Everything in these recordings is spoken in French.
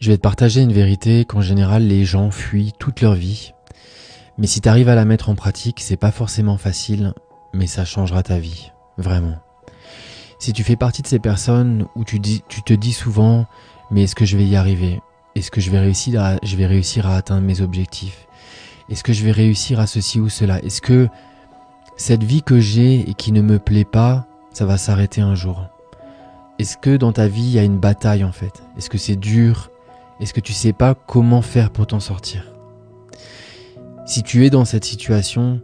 Je vais te partager une vérité qu'en général les gens fuient toute leur vie. Mais si tu arrives à la mettre en pratique, c'est pas forcément facile, mais ça changera ta vie, vraiment. Si tu fais partie de ces personnes où tu te dis souvent « mais est-ce que je vais y arriver ? Est-ce que je vais réussir à atteindre mes objectifs ? Est-ce que je vais réussir à ceci ou cela ? Est-ce que cette vie que j'ai et qui ne me plaît pas, ça va s'arrêter un jour ? Est-ce que dans ta vie, il y a une bataille en fait ? Est-ce que c'est dur ? Est-ce que tu sais pas comment faire pour t'en sortir ? Si tu es dans cette situation,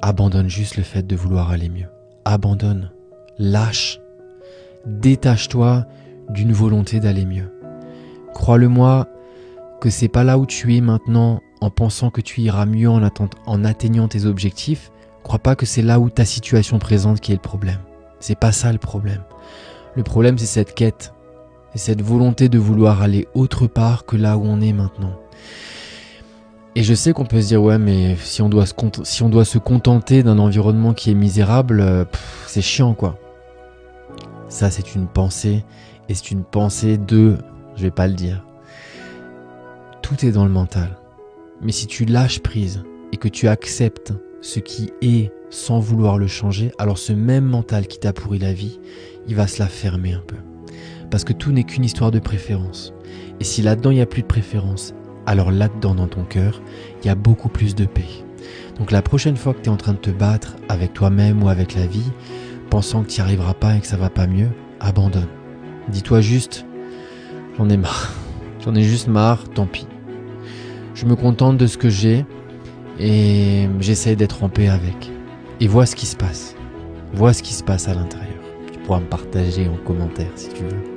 abandonne juste le fait de vouloir aller mieux. Abandonne, lâche, détache-toi d'une volonté d'aller mieux. Crois-le-moi que c'est pas là où tu es maintenant en pensant que tu iras mieux en atteignant tes objectifs. Crois pas que c'est là où ta situation présente qui est le problème. C'est pas ça le problème. Le problème c'est cette quête, c'est cette volonté de vouloir aller autre part que là où on est maintenant. Et je sais qu'on peut se dire ouais mais si on doit se contenter d'un environnement qui est misérable, c'est chiant quoi. Ça c'est une pensée et c'est une pensée je vais pas le dire. Tout est dans le mental. Mais si tu lâches prise et que tu acceptes ce qui est sans vouloir le changer, alors ce même mental qui t'a pourri la vie, il va se la fermer un peu. Parce que tout n'est qu'une histoire de préférence. Et si là-dedans il n'y a plus de préférence, alors là-dedans dans ton cœur, il y a beaucoup plus de paix. Donc la prochaine fois que tu es en train de te battre avec toi-même ou avec la vie, pensant que tu n'y arriveras pas et que ça va pas mieux, abandonne. Dis-toi juste, j'en ai marre. J'en ai juste marre, tant pis. Je me contente de ce que j'ai et j'essaie d'être en paix avec. Et vois ce qui se passe. Vois ce qui se passe à l'intérieur. Tu pourras me partager en commentaire si tu veux.